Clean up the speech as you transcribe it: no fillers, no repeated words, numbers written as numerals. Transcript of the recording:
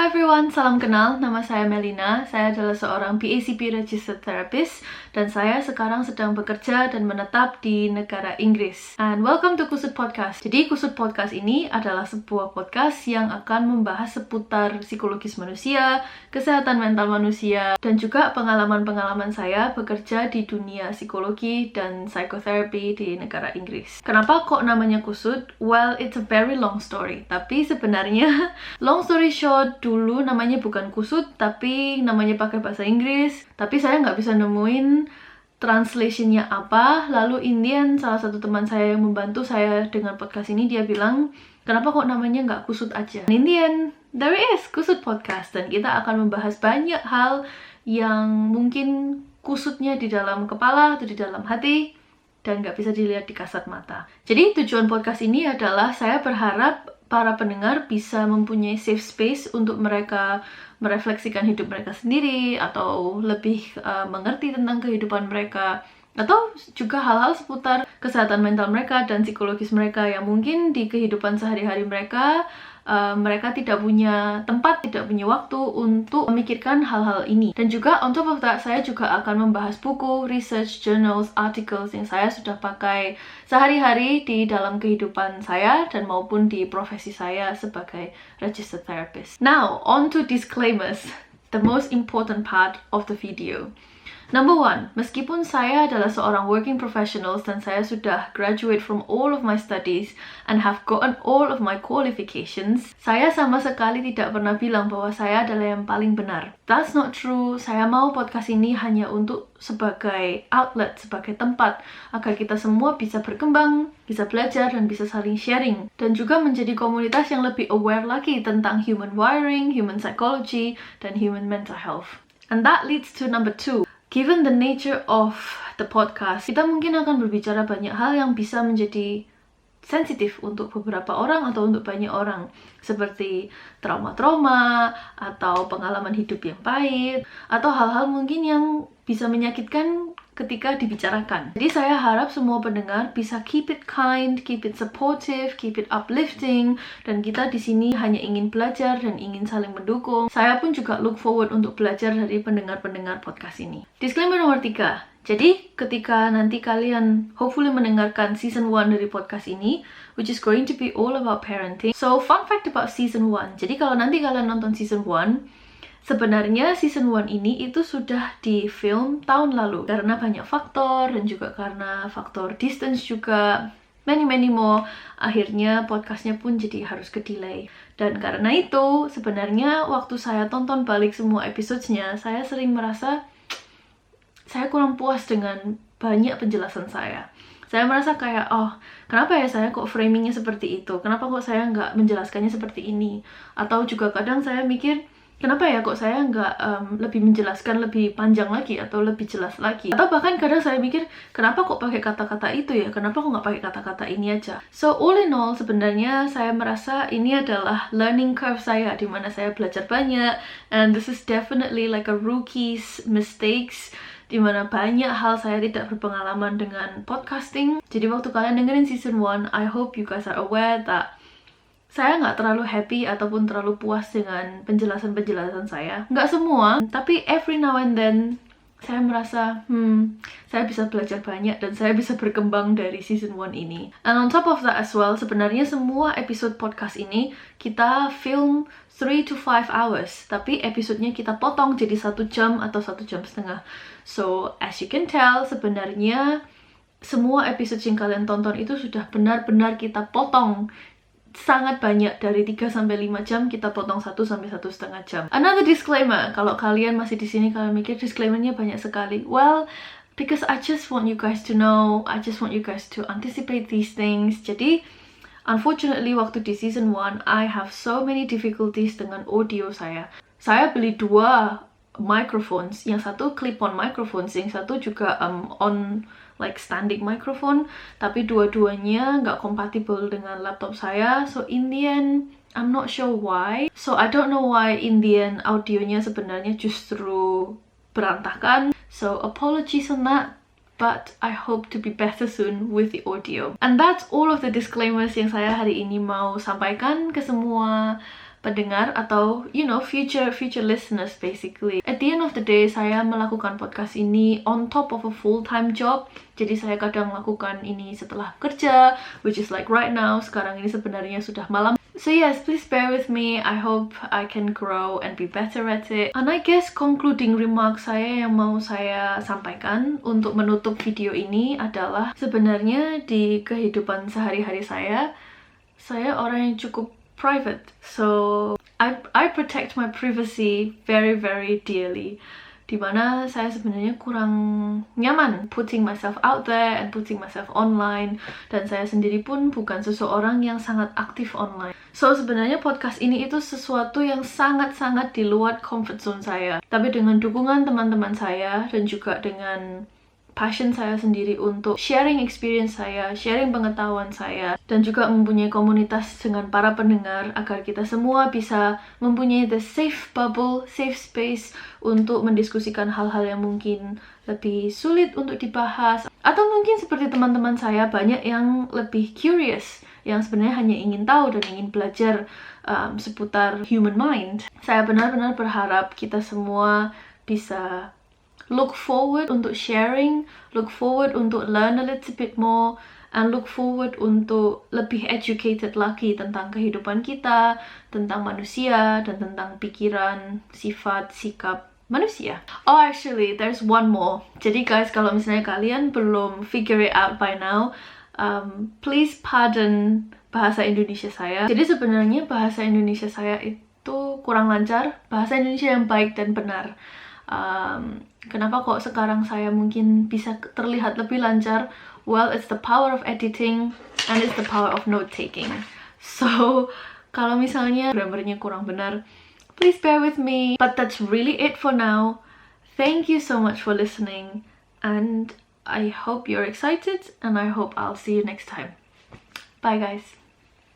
Hi everyone, salam kenal. Nama saya Melina. Saya adalah seorang PACP Registered Therapist dan saya sekarang sedang bekerja dan menetap di negara Inggris. And welcome to Kusut Podcast. Jadi Kusut Podcast ini adalah sebuah podcast yang akan membahas seputar psikologis manusia, kesehatan mental manusia, dan juga pengalaman-pengalaman saya bekerja di dunia psikologi dan psychotherapy di negara Inggris. Kenapa kok namanya Kusut? Well, it's a very long story. Tapi sebenarnya long story short, dulu namanya bukan Kusut, tapi namanya pakai bahasa Inggris. Tapi saya nggak bisa nemuin translationnya apa. Lalu Indian, salah satu teman saya yang membantu saya dengan podcast ini, dia bilang, kenapa kok namanya nggak Kusut aja? Indian, there is Kusut Podcast. Dan kita akan membahas banyak hal yang mungkin kusutnya di dalam kepala atau di dalam hati dan nggak bisa dilihat di kasat mata. Jadi tujuan podcast ini adalah saya berharap para pendengar bisa mempunyai safe space untuk mereka merefleksikan hidup mereka sendiri atau lebih mengerti tentang kehidupan mereka, atau juga hal-hal seputar kesehatan mental mereka dan psikologis mereka yang mungkin di kehidupan sehari-hari mereka tidak punya tempat, tidak punya waktu untuk memikirkan hal-hal ini. Dan juga on top of that, saya juga akan membahas buku, research, journals, articles yang saya sudah pakai sehari-hari di dalam kehidupan saya dan maupun di profesi saya sebagai registered therapist. Now, on to disclaimers, the most important part of the video. Number one, meskipun saya adalah seorang working professionals dan saya sudah graduate from all of my studies and have gotten all of my qualifications, saya sama sekali tidak pernah bilang bahwa saya adalah yang paling benar. That's not true. Saya mau podcast ini hanya untuk sebagai outlet, sebagai tempat agar kita semua bisa berkembang, bisa belajar, dan bisa saling sharing. Dan juga menjadi komunitas yang lebih aware lagi tentang human wiring, human psychology, dan human mental health. And that leads to number two. Given the nature of the podcast, kita mungkin akan berbicara banyak hal yang bisa menjadi sensitif untuk beberapa orang atau untuk banyak orang, seperti trauma-trauma atau pengalaman hidup yang pahit atau hal-hal mungkin yang bisa menyakitkan ketika dibicarakan. Jadi saya harap semua pendengar bisa keep it kind, keep it supportive, keep it uplifting, dan kita di sini hanya ingin belajar dan ingin saling mendukung. Saya pun juga look forward untuk belajar dari pendengar-pendengar podcast ini. Disclaimer nomor 3. Jadi ketika nanti kalian hopefully mendengarkan season 1 dari podcast ini, which is going to be all about parenting. So fun fact about season 1. Jadi kalau nanti kalian nonton season 1, sebenarnya season 1 ini itu sudah di film tahun lalu. Karena banyak faktor dan juga karena faktor distance juga, many more, akhirnya podcastnya pun jadi harus ke-delay. Dan karena itu, sebenarnya waktu saya tonton balik semua episodenya, saya sering merasa saya kurang puas dengan banyak penjelasan saya. Saya merasa kayak, kenapa ya saya kok framingnya seperti itu? Kenapa kok saya nggak menjelaskannya seperti ini? Atau juga kadang saya mikir, kenapa ya kok saya nggak lebih menjelaskan lebih panjang lagi atau lebih jelas lagi? Atau bahkan kadang saya mikir, kenapa kok pakai kata-kata itu ya? Kenapa kok nggak pakai kata-kata ini aja? So all in all, sebenarnya saya merasa ini adalah learning curve saya, di mana saya belajar banyak, and this is definitely like a rookie's mistakes, di mana banyak hal saya tidak berpengalaman dengan podcasting. Jadi waktu kalian dengerin season 1, I hope you guys are aware that saya nggak terlalu happy ataupun terlalu puas dengan penjelasan-penjelasan saya. Nggak semua, tapi every now and then saya merasa, saya bisa belajar banyak dan saya bisa berkembang dari season 1 ini. And on top of that as well, sebenarnya semua episode podcast ini kita film 3 to 5 hours, tapi episodenya kita potong jadi 1 jam atau 1 jam setengah. So, as you can tell, sebenarnya semua episode yang kalian tonton itu sudah benar-benar kita potong sangat banyak. Dari 3-5 jam kita potong 1-1,5 jam. Another disclaimer, kalau kalian masih di sini kalian mikir disclaimernya banyak sekali. Well, because I just want you guys to know, I just want you guys to anticipate these things. Jadi unfortunately waktu di season 1 I have so many difficulties dengan audio saya. Saya beli 2 microphones, yang satu clip-on microphones, yang satu juga on like standing microphone, tapi dua-duanya nggak kompatibel dengan laptop saya. So in the end, I'm not sure why. So I don't know why in the end audionya sebenarnya justru berantakan. So apologies on that, but I hope to be better soon with the audio. And that's all of the disclaimers yang saya hari ini mau sampaikan ke semua pendengar atau future listeners basically. At the end of the day, saya melakukan podcast ini on top of a full-time job. Jadi saya kadang melakukan ini setelah kerja, which is like right now. Sekarang ini sebenarnya sudah malam. So yes, please bear with me. I hope I can grow and be better at it. And I guess concluding remark saya yang mau saya sampaikan untuk menutup video ini adalah sebenarnya di kehidupan sehari-hari saya orang yang cukup private. So I protect my privacy very very dearly. Dimana saya sebenarnya kurang nyaman putting myself out there and putting myself online, dan saya sendiri pun bukan seseorang yang sangat aktif online. So sebenarnya podcast ini itu sesuatu yang sangat-sangat di luar comfort zone saya, tapi dengan dukungan teman-teman saya dan juga dengan passion saya sendiri untuk sharing experience saya, sharing pengetahuan saya, dan juga mempunyai komunitas dengan para pendengar agar kita semua bisa mempunyai the safe bubble, safe space untuk mendiskusikan hal-hal yang mungkin lebih sulit untuk dibahas. Atau mungkin seperti teman-teman saya, banyak yang lebih curious, yang sebenarnya hanya ingin tahu dan ingin belajar seputar human mind. Saya benar-benar berharap kita semua bisa look forward untuk sharing, look forward untuk learn a little bit more, and look forward untuk lebih educated lagi tentang kehidupan kita, tentang manusia, dan tentang pikiran, sifat, sikap manusia. Oh, actually, there's one more. Jadi guys, kalau misalnya kalian belum figure it out by now, please pardon bahasa Indonesia saya. Jadi sebenarnya bahasa Indonesia saya itu kurang lancar, bahasa Indonesia yang baik dan benar. Kenapa kok sekarang saya mungkin bisa terlihat lebih lancar? Well, it's the power of editing and it's the power of note-taking. So, kalau misalnya grammarnya kurang benar, please bear with me. But that's really it for now. Thank you so much for listening, and I hope you're excited, and I hope I'll see you next time. Bye guys.